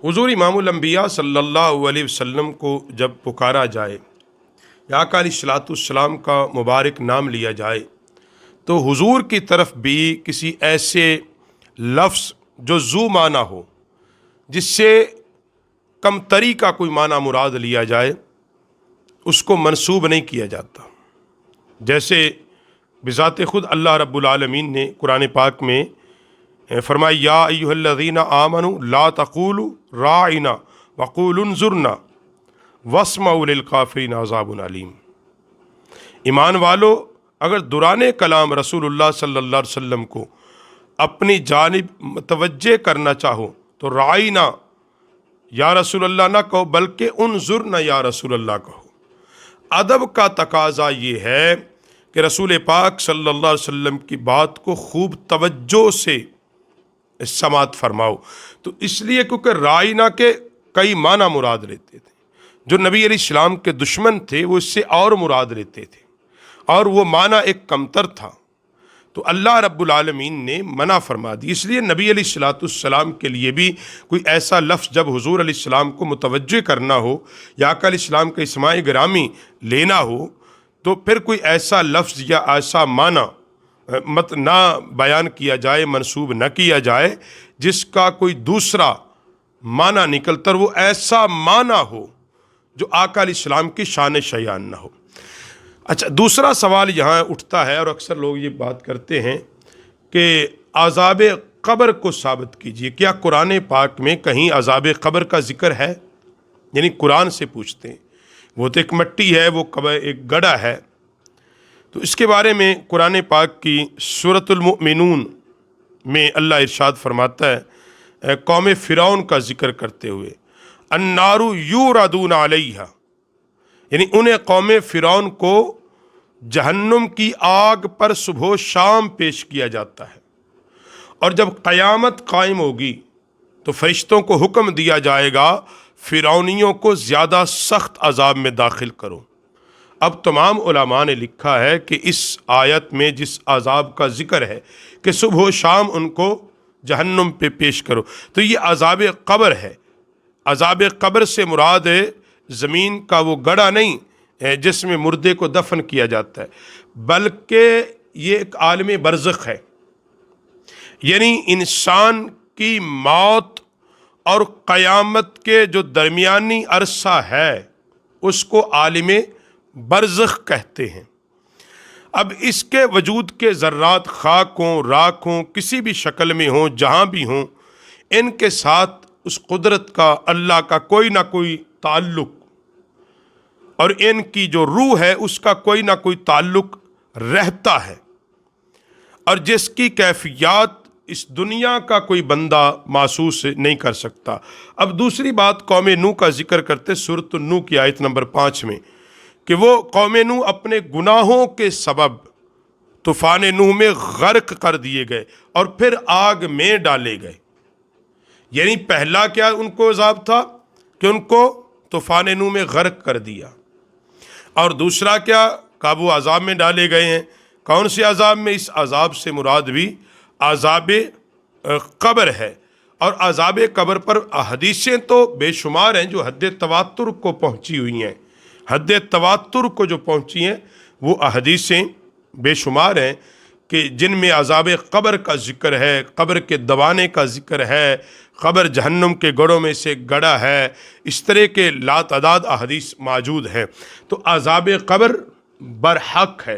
हुजूर इमामुल अंबिया सल्लल्लाहु अलैहि वसल्लम को जब पुकारा जाए या आका अलैहिस्सलाम का मुबारक नाम लिया जाए तो हुजूर की तरफ भी किसी ऐसे लफ्ज़ जो ज़ू माना हो, जिससे कमतरी का कोई माना मुराद लिया जाए, उसको मंसूब नहीं किया जाता। जैसे बिज़ात खुद अल्लाह रब्बुल आलमीन ने कुरान पाक में फरमाया, या अय्युहल्लज़ीना आमनू ला तक़ूलू राइना वक़ूलु उन्ज़ुरना वस्मऊ लिल काफ़िरीन अज़ाबुन अलीम। ईमान वालो, अगर दुराने कलाम रसूलुल्लाह सल्लल्लाहु अलैहि वसल्लम को अपनी जानिब मुतवज्जे करना चाहो तो राइना या रसूलल्लाह ना कहो, बल्कि उन्ज़ुरना या रसूलल्लाह कहो। अदब का तकाजा ये है कि रसूल पाक सल्लल्लाहु अलैहि वसल्लम की बात को खूब तवज्जो से समात फरमाओ। तो इसलिए क्योंकि राइना के कई माना मुराद लेते थे। जो नबी अलैहिस्सलाम के दुश्मन थे वो इससे और मुराद लेते थे, और वो माना एक कमतर था। तो अल्लाह रब्बुल आलमीन ने मना फरमा दी। इसलिए नबी अलैहिस्सलाम के लिए भी कोई ऐसा लफ्ज़ जब हुजूर अलैहिस्सलाम को मुतवज्जे करना हो या आका अलैहिस्सलाम का इस्माए गिरामी लेना हो, तो फिर कोई ऐसा लफ्ज़ या ऐसा माना मत ना बयान किया जाए, मंसूब न किया जाए, जिसका कोई दूसरा माना निकलकर वो ऐसा माना हो जो आका अलैहिस्सलाम की शान शयान ना हो। अच्छा, दूसरा सवाल यहाँ उठता है, और अक्सर लोग ये बात करते हैं कि अज़ाब क़ब्र को साबित कीजिए। क्या कुरान पाक में कहीं अज़ाब क़ब्र का जिक्र है? यानी कुरान से पूछते हैं। वो तो एक मिट्टी है, वो कब्र एक गड़ा है। तो इसके बारे में कुरान पाक की सूरतुल मुमिनून में अल्लाह इरशाद फरमाता है, कौम फ़िरौन का जिक्र करते हुए, अन्नारु युरदून अलैहा, यानी उन्हें कौम फ़िरौन को जहन्नुम की आग पर सुबह शाम पेश किया जाता है। और जब क़यामत कायम होगी तो फरिश्तों को हुक्म दिया जाएगा, फ़िरौनियों को ज़्यादा सख्त अजाब में दाखिल करो। अब तमाम उलमा ने लिखा है कि इस आयत में जिस अजाब का जिक्र है कि सुबह शाम उनको जहन्नुम पे पेश करो, तो ये अजाब क़ब्र है। अजाब क़ब्र से मुराद ज़मीन का वो गड़ा नहीं है जिसमें मुर्दे को दफन किया जाता है, बल्कि ये एक आलम बरज़ख है। यानी इंसान की मौत और क़यामत के जो दरमियानी अरसा है उसको आलिम बरज़ख कहते हैं। अब इसके वजूद के ज़र्रात खाक हों, राख हों, किसी भी शक्ल में हों, जहाँ भी हों, इनके साथ उस कुदरत का, अल्लाह का कोई ना कोई ताल्लुक़, और इनकी जो रूह है उसका कोई ना कोई ताल्लुक़ रहता है, और जिसकी कैफियत इस दुनिया का कोई बंदा महसूस नहीं कर सकता। अब दूसरी बात कौम नूह का जिक्र करते सूरत नूह की आयत नंबर 5 में, कि वो कौम नूह अपने गुनाहों के सबब तूफ़ान नूह में गर्क कर दिए गए और फिर आग में डाले गए। यानी पहला क्या उनको अजाब था कि उनको तूफ़ान नूह में गर्क कर दिया, और दूसरा क्या, काबू अजाब में डाले गए हैं। कौन से अजाब में? इस अजाब से मुराद भी अजाब क़ब्र है। और अजाब क़ब्र पर हदीसें तो बेशुमार हैं जो हद तवातुर को पहुँची हुई हैं। हद तवातुर को जो पहुँची हैं वो हदीसें बेशुमार हैं कि जिनमें अजाब क़ब्र का जिक्र है, क़ब्र के दबाने का जिक्र है, क़ब्र जहन्नुम के गढ़ों में से गड़ा है। इस तरह के लातादाद अहदीस मौजूद हैं। तो अजाब क़ब्र बरहक है।